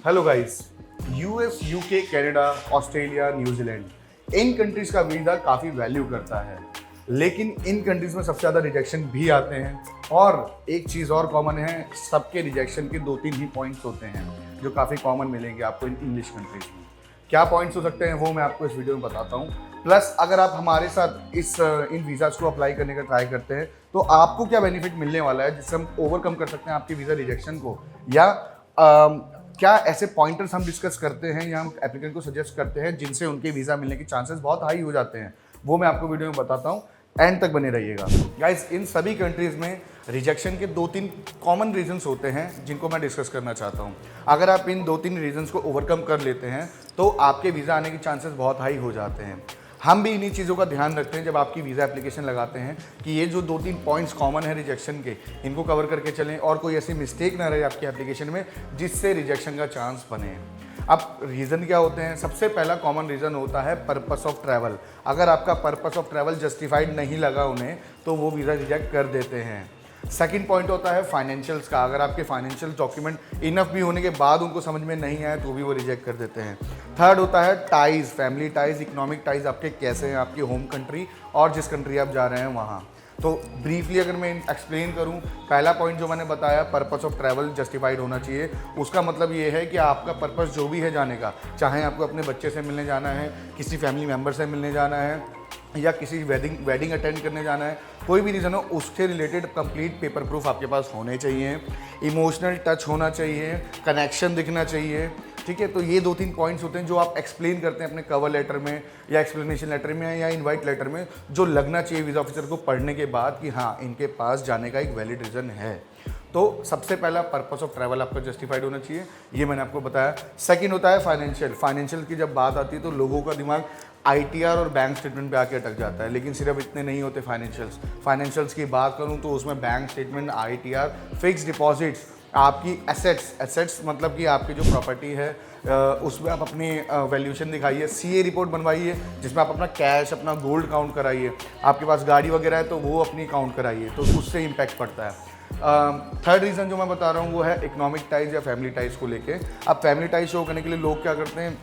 Hello guys, US, UK, Canada, Australia, New Zealand in countries का visa काफ़ी value करता है, लेकिन इन कंट्रीज में सबसे ज़्यादा रिजेक्शन भी आते हैं। और एक चीज़ और कॉमन है, सबके रिजेक्शन के 2-3 ही पॉइंट्स होते हैं जो काफ़ी कॉमन मिलेंगे आपको इन इंग्लिश कंट्रीज में। क्या पॉइंट्स हो सकते हैं वो मैं आपको इस वीडियो में बताता हूँ। प्लस अगर आप हमारे साथ इन वीज़ाज़ को अप्लाई करने का ट्राई करते हैं तो आपको क्या बेनिफिट मिलने वाला है जिससे हम ओवरकम कर सकते हैं आपके वीज़ा रिजेक्शन को, या क्या ऐसे पॉइंटर्स हम डिस्कस करते हैं या हम एप्लीकेंट को सजेस्ट करते हैं जिनसे उनके वीज़ा मिलने के चांसेस बहुत हाई हो जाते हैं, वो मैं आपको वीडियो में बताता हूँ। एंड तक बने रहिएगा गाइस। इन सभी कंट्रीज़ में रिजेक्शन के 2-3 कॉमन रीजंस होते हैं जिनको मैं डिस्कस करना चाहता हूँ। अगर आप इन 2-3 रीजंस को ओवरकम कर लेते हैं तो आपके वीज़ा आने के चांसेस बहुत हाई हो जाते हैं। हम भी इन्हीं चीज़ों का ध्यान रखते हैं जब आपकी वीज़ा एप्लीकेशन लगाते हैं कि ये जो 2-3 पॉइंट्स कॉमन है रिजेक्शन के, इनको कवर करके चलें और कोई ऐसी मिस्टेक ना रहे आपकी एप्लीकेशन में जिससे रिजेक्शन का चांस बने। अब रीज़न क्या होते हैं? सबसे पहला कॉमन रीज़न होता है पर्पस ऑफ ट्रैवल। अगर आपका पर्पस ऑफ ट्रैवल जस्टिफाइड नहीं लगा उन्हें तो वो वीज़ा रिजेक्ट कर देते हैं। सेकंड पॉइंट होता है फाइनेंशियल्स का। अगर आपके फाइनेंशियल डॉक्यूमेंट इनफ भी होने के बाद उनको समझ में नहीं आए तो भी वो रिजेक्ट कर देते हैं। थर्ड होता है ties, family ties, economic ties आपके कैसे हैं आपकी होम कंट्री और जिस कंट्री आप जा रहे हैं वहाँ। तो ब्रीफली अगर मैं एक्सप्लेन करूं, पहला पॉइंट जो मैंने बताया पर्पस ऑफ ट्रैवल जस्टिफाइड होना चाहिए। उसका मतलब ये है कि आपका पर्पस जो भी है जाने का, चाहे आपको अपने बच्चे से मिलने जाना है, किसी फैमिली मेम्बर से मिलने जाना है या किसी वेडिंग अटेंड करने जाना है, कोई भी रीज़न हो, उससे रिलेटेड कंप्लीट पेपर प्रूफ आपके पास होने चाहिए। इमोशनल टच होना चाहिए, कनेक्शन दिखना चाहिए। ठीक है, तो ये 2-3 पॉइंट्स होते हैं जो आप एक्सप्लेन करते हैं अपने कवर लेटर में या एक्सप्लेनेशन लेटर में या इनवाइट लेटर में, जो लगना चाहिए वीज़ा ऑफिसर को पढ़ने के बाद कि हाँ इनके पास जाने का एक वैलिड रीज़न है। तो सबसे पहला पर्पस ऑफ ट्रैवल आपका जस्टिफाइड होना चाहिए, ये मैंने आपको बताया। सेकंड होता है फाइनेंशियल की जब बात आती है तो लोगों का दिमाग आईटीआर और बैंक स्टेटमेंट पे आके अटक जाता है, लेकिन सिर्फ इतने नहीं होते फाइनेंशियल्स की बात करूँ तो उसमें bank statement, ITR, fix deposits, आपकी एसेट्स मतलब कि आपकी जो प्रॉपर्टी है उसमें आप अपनी वैल्यूएशन दिखाइए, सीए रिपोर्ट बनवाइए जिसमें आप अपना कैश, अपना गोल्ड काउंट कराइए। आपके पास गाड़ी वगैरह है तो वो अपनी काउंट कराइए, तो उससे इम्पैक्ट पड़ता है। थर्ड रीज़न जो मैं बता रहा हूँ वो है इकोनॉमिक टाइज या फैमिली टाइज को लेके। अब फैमिली टाइज शो करने के लिए लोग क्या करते हैं,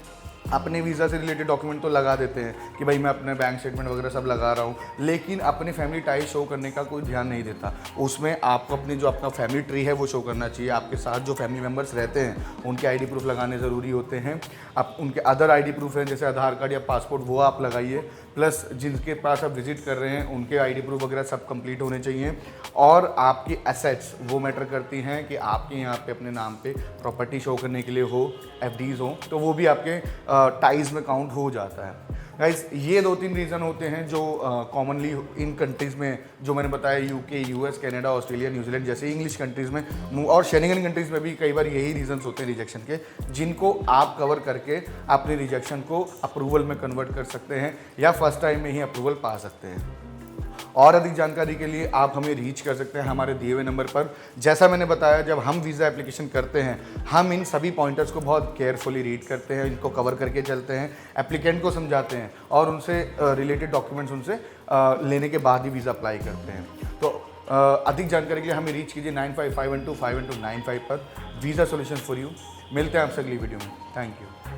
अपने वीज़ा से रिलेटेड डॉक्यूमेंट तो लगा देते हैं कि भाई मैं अपने बैंक स्टेटमेंट वगैरह सब लगा रहा हूँ, लेकिन अपने फैमिली टाइज शो करने का कोई ध्यान नहीं देता। उसमें आपको अपनी जो आपका फैमिली ट्री है वो शो करना चाहिए। आपके साथ जो फैमिली मेम्बर्स रहते हैं उनके आईडी प्रूफ लगाने ज़रूरी होते हैं। आप उनके अदर आईडी प्रूफ हैं जैसे आधार कार्ड या पासपोर्ट, वो आप लगाइए। प्लस जिनके पास आप विजिट कर रहे हैं उनके आईडी प्रूफ वगैरह सब कंप्लीट होने चाहिए। और आपकी एसेट्स वो मैटर करती हैं कि आपके यहाँ पे अपने नाम पे प्रॉपर्टी शो करने के लिए हो, एफडीज़ हो, तो वो भी आपके टाइज में काउंट हो जाता है। गाइस, ये 2-3 रीज़न होते हैं जो कॉमनली इन कंट्रीज़ में जो मैंने बताया, UK, US, Canada, Australia, New Zealand जैसे इंग्लिश कंट्रीज़ में और शेंगन कंट्रीज़ में भी कई बार यही रीजंस होते हैं रिजेक्शन के, जिनको आप कवर करके अपने रिजेक्शन को अप्रूवल में कन्वर्ट कर सकते हैं या फर्स्ट टाइम में ही अप्रूवल पा सकते हैं। और अधिक जानकारी के लिए आप हमें रीच कर सकते हैं हमारे दिए हुए नंबर पर। जैसा मैंने बताया, जब हम वीज़ा एप्लीकेशन करते हैं हम इन सभी पॉइंटर्स को बहुत केयरफुली रीड करते हैं, इनको कवर करके चलते हैं, एप्लीकेंट को समझाते हैं और उनसे रिलेटेड डॉक्यूमेंट्स उनसे लेने के बाद ही वीज़ा अप्लाई करते हैं। तो अधिक जानकारी के लिए हमें रीच कीजिए 9551251295 पर। Visa solutions for you. मिलते हैं आपसे अगली वीडियो में। Thank you.